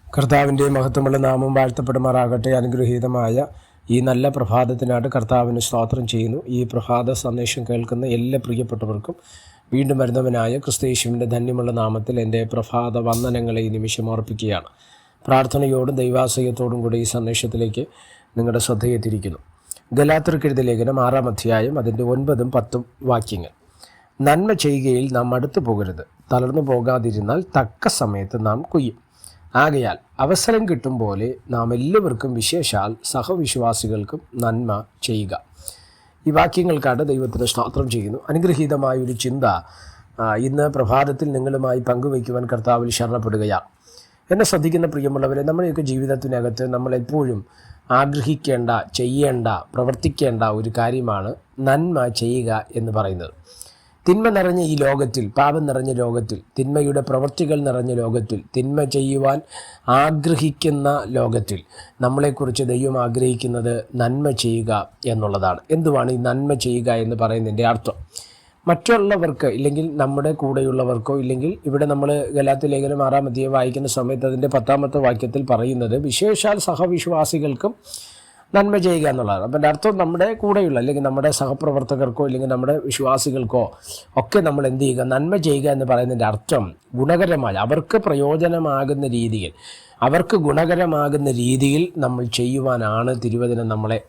കർത്താവിൻ്റെ മഹത്വമുള്ള നാമം വാഴ്ത്തപ്പെടുമാറാകട്ടെ. അനുഗ്രഹീതമായ ഈ നല്ല പ്രഭാതത്തിനായിട്ട് കർത്താവിന് സ്തോത്രം ചെയ്യുന്നു. ഈ പ്രഭാത സന്ദേശം കേൾക്കുന്ന എല്ലാ പ്രിയപ്പെട്ടവർക്കും വീണ്ടും വരുന്നവനായ ക്രിസ്തയേശുവിൻ്റെ ധന്യമുള്ള നാമത്തിൽ എൻ്റെ പ്രഭാത വന്ദനങ്ങളെ ഈ നിമിഷം അർപ്പിക്കുകയാണ്. പ്രാർത്ഥനയോടും ദൈവാശ്രയത്തോടും കൂടി ഈ സന്ദേശത്തിലേക്ക് നിങ്ങളുടെ ശ്രദ്ധയെത്തിയിരിക്കുന്നു. ഗലാത്യർക്കെഴുതിയ ലേഖനം 6-ാം അധ്യായം അതിൻ്റെ 9-ഉം 10-ഉം വാക്യങ്ങൾ. നന്മ ചെയ്യുകയിൽ നാം അടുത്തു പോകരുത്, തളർന്നു പോകാതിരുന്നാൽ തക്ക സമയത്ത് നാം കൊയ്യും. ആകയാൽ അവസരം കിട്ടും പോലെ നാം എല്ലാവർക്കും, വിശേഷാൽ സഹവിശ്വാസികൾക്കും നന്മ ചെയ്യുക. ഈ വാക്യങ്ങൾക്കായിട്ട് ദൈവത്തിന് സ്തോത്രം ചെയ്യുന്നു. അനുഗ്രഹീതമായൊരു ചിന്ത ഇന്ന് പ്രഭാതത്തിൽ നിങ്ങളുമായി പങ്കുവയ്ക്കുവാൻ കർത്താവിൽ ശരണപ്പെടുകയാണ്. എന്നെ ശ്രദ്ധിക്കുന്ന പ്രിയമുള്ളവരെ, നമ്മുടെയൊക്കെ ജീവിതത്തിനകത്ത് നമ്മളെപ്പോഴും ആഗ്രഹിക്കേണ്ട, ചെയ്യേണ്ട, പ്രവർത്തിക്കേണ്ട ഒരു കാര്യമാണ് നന്മ ചെയ്യുക എന്ന് പറയുന്നത്. തിന്മ നിറഞ്ഞ ഈ ലോകത്തിൽ, പാപം നിറഞ്ഞ ലോകത്തിൽ, തിന്മയുടെ പ്രവൃത്തികൾ നിറഞ്ഞ ലോകത്തിൽ, തിന്മ ചെയ്യുവാൻ ആഗ്രഹിക്കുന്ന ലോകത്തിൽ നമ്മളെക്കുറിച്ച് ദൈവം ആഗ്രഹിക്കുന്നത് നന്മ ചെയ്യുക എന്നുള്ളതാണ്. എന്തുവാണ് ഈ നന്മ ചെയ്യുക എന്ന് പറയുന്നതിൻ്റെ അർത്ഥം? മറ്റുള്ളവർക്ക്, ഇല്ലെങ്കിൽ നമ്മുടെ കൂടെയുള്ളവർക്കോ, ഇല്ലെങ്കിൽ ഇവിടെ നമ്മൾ ഗലാത്യ ലേഖനം 6-ാം അധ്യായം വായിക്കുന്ന സമയത്ത് അതിൻ്റെ 10-ാമത്തെ വാക്യത്തിൽ പറയുന്നത് വിശേഷാൽ സഹവിശ്വാസികൾക്കും നന്മ ചെയ്യുക എന്നുള്ളതാണ്. അപ്പം എൻ്റെ അർത്ഥം നമ്മുടെ കൂടെയുള്ള, അല്ലെങ്കിൽ നമ്മുടെ സഹപ്രവർത്തകർക്കോ, ഇല്ലെങ്കിൽ നമ്മുടെ വിശ്വാസികൾക്കോ ഒക്കെ നമ്മൾ എന്ത് ചെയ്യുക? നന്മ ചെയ്യുക എന്ന് പറയുന്നതിൻ്റെ അർത്ഥം ഗുണകരമായ, അവർക്ക് പ്രയോജനമാകുന്ന രീതിയിൽ, അവർക്ക് ഗുണകരമാകുന്ന രീതിയിൽ നമ്മൾ ചെയ്യുവാനാണ് തിരുവചനം നമ്മളെ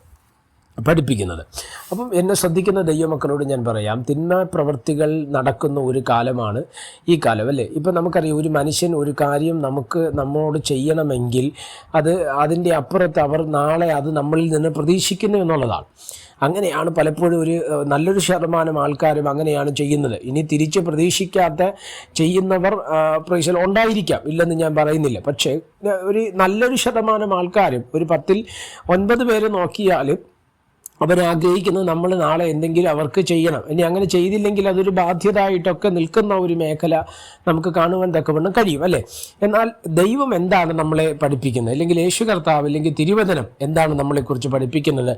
പഠിപ്പിക്കുന്നത്. അപ്പം എന്നെ ശ്രദ്ധിക്കുന്ന ദൈവമക്കളോട് ഞാൻ പറയാം, തിന്മ പ്രവൃത്തികൾ നടക്കുന്ന ഒരു കാലമാണ് ഈ കാലം, അല്ലേ? ഇപ്പം നമുക്കറിയാം, ഒരു മനുഷ്യൻ ഒരു കാര്യം നമ്മോട് ചെയ്യണമെങ്കിൽ അതിൻ്റെ അപ്പുറത്ത് അവർ നാളെ അത് നമ്മളിൽ നിന്ന് പ്രതീക്ഷിക്കുന്നു എന്നുള്ളതാണ്. അങ്ങനെയാണ് പലപ്പോഴും നല്ലൊരു ശതമാനം ആൾക്കാരും അങ്ങനെയാണ് ചെയ്യുന്നത്. ഇനി തിരിച്ച് പ്രതീക്ഷിക്കാത്ത ചെയ്യുന്നവർ ഉണ്ടായിരിക്കാം, ഇല്ലെന്ന് ഞാൻ പറയുന്നില്ല. പക്ഷേ നല്ലൊരു ശതമാനം ആൾക്കാരും, ഒരു 10-ൽ 9 പേര് നോക്കിയാലും അവരാഗ്രഹിക്കുന്നത് നമ്മൾ നാളെ എന്തെങ്കിലും അവർക്ക് ചെയ്യണം. ഇനി അങ്ങനെ ചെയ്തില്ലെങ്കിൽ അതൊരു ബാധ്യതയായിട്ടൊക്കെ നിൽക്കുന്ന ഒരു മേഖല നമുക്ക് കാണുവാൻ തക്കവണ്ണം കഴിയും, അല്ലേ? എന്നാൽ ദൈവം എന്താണ് നമ്മളെ പഠിപ്പിക്കുന്നത്? അല്ലെങ്കിൽ യേശു കർത്താവ്, അല്ലെങ്കിൽ തിരുവചനം എന്താണ് നമ്മളെക്കുറിച്ച് പഠിപ്പിക്കുന്നത്?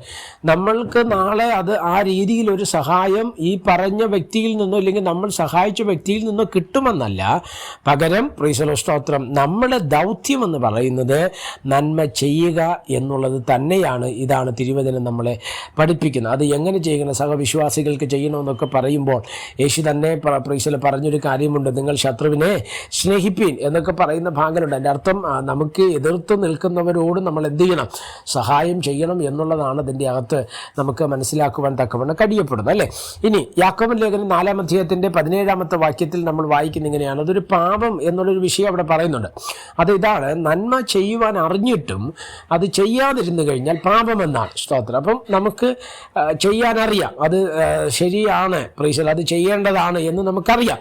നമ്മൾക്ക് നാളെ ആ രീതിയിലൊരു സഹായം ഈ പറഞ്ഞ വ്യക്തിയിൽ നിന്നോ, അല്ലെങ്കിൽ നമ്മൾ സഹായിച്ച വ്യക്തിയിൽ നിന്നോ കിട്ടുമെന്നല്ല. പകരം സ്തോത്രം, നമ്മുടെ ദൗത്യം എന്ന് പറയുന്നത് നന്മ ചെയ്യുക എന്നുള്ളത് തന്നെയാണ്. ഇതാണ് തിരുവചനം നമ്മളെ പഠിപ്പിക്കുന്നത്. അത് എങ്ങനെ ചെയ്യണം? സഹവിശ്വാസികൾക്ക് ചെയ്യണമെന്നൊക്കെ പറയുമ്പോൾ യേശു തന്നെ പറഞ്ഞൊരു കാര്യമുണ്ട്, നിങ്ങൾ ശത്രുവിനെ സ്നേഹിപ്പീൻ എന്നൊക്കെ പറയുന്ന ഭാഗമുണ്ട്. എൻ്റെ അർത്ഥം, നമുക്ക് എതിർത്ത് നിൽക്കുന്നവരോട് നമ്മൾ എന്ത് ചെയ്യണം? സഹായം ചെയ്യണം എന്നുള്ളതാണ് അതിൻ്റെ അകത്ത് നമുക്ക് മനസ്സിലാക്കുവാൻ തക്കവണ്ണം കഴിയപ്പെടുന്നത്, അല്ലേ? ഇനി യാക്കോബ് ലേഖനം 4-ാം അധ്യായത്തിൻ്റെ 17-ാമത്തെ വാക്യത്തിൽ നമ്മൾ വായിക്കുന്ന ഇങ്ങനെയാണ്. അതൊരു പാപം എന്നുള്ളൊരു വിഷയം അവിടെ പറയുന്നുണ്ട്. ഇതാണ്, നന്മ ചെയ്യുവാൻ അറിഞ്ഞിട്ടും അത് ചെയ്യാതിരുന്നു കഴിഞ്ഞാൽ പാപമെന്നാണ്. സ്തോത്രം. അപ്പം നമുക്ക് ചെയ്യാനറിയാം, അത് ശരിയാണ്, അത് ചെയ്യേണ്ടതാണ് എന്ന് നമുക്കറിയാം.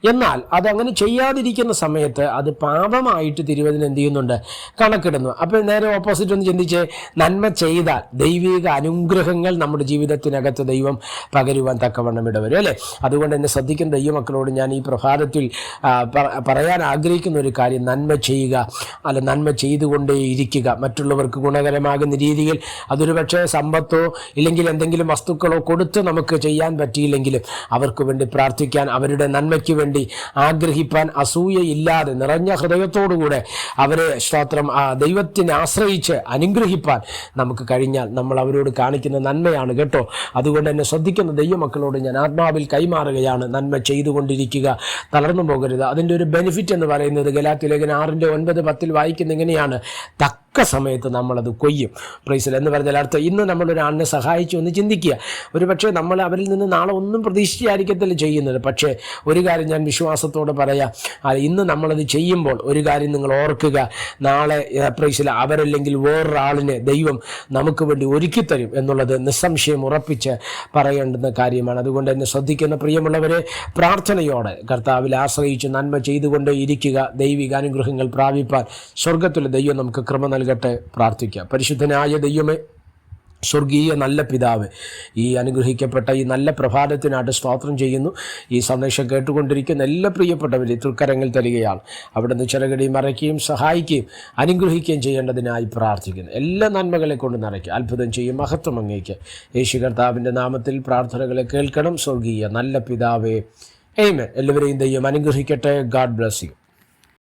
എന്നാൽ അതങ്ങനെ ചെയ്യാതിരിക്കുന്ന സമയത്ത് അത് പാപമായിട്ട് തിരുവചനം എന്ത് ചെയ്യുന്നുണ്ട്? കണക്കിടുന്നു. അപ്പോൾ നേരെ ഓപ്പോസിറ്റ് ഒന്ന് ചിന്തിച്ച്, നന്മ ചെയ്താൽ ദൈവിക അനുഗ്രഹങ്ങൾ നമ്മുടെ ജീവിതത്തിനകത്ത് ദൈവം പകരുവാൻ തക്കവണ്ണം ഇടവരും, അല്ലേ? അതുകൊണ്ട് എന്നെ ശ്രദ്ധിക്കുന്ന ദൈവമക്കളോട് ഞാൻ ഈ പ്രഭാതത്തിൽ പറയാൻ ആഗ്രഹിക്കുന്ന ഒരു കാര്യം, നന്മ ചെയ്യുക, നന്മ ചെയ്തുകൊണ്ടേ ഇരിക്കുക. മറ്റുള്ളവർക്ക് ഗുണകരമാകുന്ന രീതിയിൽ, അതൊരു പക്ഷേ സമ്പത്തോ ഇല്ലെങ്കിൽ എന്തെങ്കിലും വസ്തുക്കളോ കൊടുത്ത് നമുക്ക് ചെയ്യാൻ പറ്റിയില്ലെങ്കിലും അവർക്ക് വേണ്ടി പ്രാർത്ഥിക്കാൻ, അവരുടെ നന്മയ്ക്ക് വേണ്ടി ആഗ്രഹിപ്പാൻ, അസൂയയില്ലാതെ നിറഞ്ഞ ഹൃദയത്തോടുകൂടെ അവരെ ദൈവത്തിനെ ആശ്രയിച്ച് അനുഗ്രഹിപ്പാൻ നമുക്ക് കഴിഞ്ഞാൽ നമ്മൾ അവരോട് കാണിക്കുന്ന നന്മയാണ്, കേട്ടോ. അതുകൊണ്ട് എന്നെ ശ്രദ്ധിക്കുന്ന ദൈവമക്കളോട് ഞാൻ ആത്മാവിൽ കൈമാറുകയാണ്, നന്മ ചെയ്തുകൊണ്ടിരിക്കുക, തളർന്നു പോകരുത്. അതിൻ്റെ ഒരു ബെനിഫിറ്റ് എന്ന് പറയുന്നത് ഗലാത്യ ലേഖനം 6-ന്റെ 9-10 വായിക്കുന്ന ഇങ്ങനെയാണ്, തക്ക സമയത്ത് നമ്മളത് കൊയ്യും. എന്ന് പറഞ്ഞാൽ അർത്ഥം, ഇന്ന് നമ്മളൊരാളിനെ സഹായിച്ചു എന്ന് ചിന്തിക്കുക. ഒരു പക്ഷേ നമ്മൾ അവരിൽ നിന്ന് നാളെ ഒന്നും പ്രതീക്ഷിച്ചായിരിക്കത്തില്ല ചെയ്യുന്നത്. പക്ഷേ ഒരു കാര്യം ഞാൻ വിശ്വാസത്തോടെ പറയാം, ഇന്ന് നമ്മളത് ചെയ്യുമ്പോൾ ഒരു കാര്യം നിങ്ങൾ ഓർക്കുക, നാളെ അവരല്ലെങ്കിൽ വേറൊരാളിനെ ദൈവം നമുക്ക് വേണ്ടി ഒരുക്കിത്തരും എന്നുള്ളത് നിസ്സംശയം ഉറപ്പിച്ച് പറയേണ്ടുന്ന കാര്യമാണ്. അതുകൊണ്ട് എന്നെ ശ്രദ്ധിക്കുന്ന പ്രിയമുള്ളവരെ, പ്രാർത്ഥനയോടെ കർത്താവിൽ ആശ്രയിച്ച് നന്മ ചെയ്തുകൊണ്ടേ ഇരിക്കുക. ദൈവിക അനുഗ്രഹങ്ങൾ പ്രാപിപ്പാൻ സ്വർഗത്തിലെ ദൈവം നമുക്ക് കൃപ നൽകട്ടെ. പ്രാർത്ഥിക്കുക. പരിശുദ്ധനായ ദൈവമേ, സ്വർഗീയ നല്ല പിതാവ്, ഈ അനുഗ്രഹിക്കപ്പെട്ട ഈ നല്ല പ്രഭാതത്തിനായിട്ട് സ്തോത്രം ചെയ്യുന്നു. ഈ സന്ദേശം കേട്ടുകൊണ്ടിരിക്കുന്ന എല്ലാ പ്രിയപ്പെട്ടവരെ തൃക്കരങ്ങൾ തരികയാണ്. അവിടുന്ന് ചിറകടി മറയ്ക്കുകയും സഹായിക്കുകയും അനുഗ്രഹിക്കുകയും ചെയ്യേണ്ടതിനായി പ്രാർത്ഥിക്കുന്നു. എല്ലാ നന്മകളെ കൊണ്ട് നിറയ്ക്കുക, അത്ഭുതം ചെയ്യും. മഹത്വം അങ്ങേക്ക്. യേശു കർത്താവിൻ്റെ നാമത്തിൽ പ്രാർത്ഥനകളെ കേൾക്കണം. സ്വർഗീയ നല്ല പിതാവേ, ആമേൻ. എല്ലാവരെയും ദൈവം അനുഗ്രഹിക്കട്ടെ. God bless you.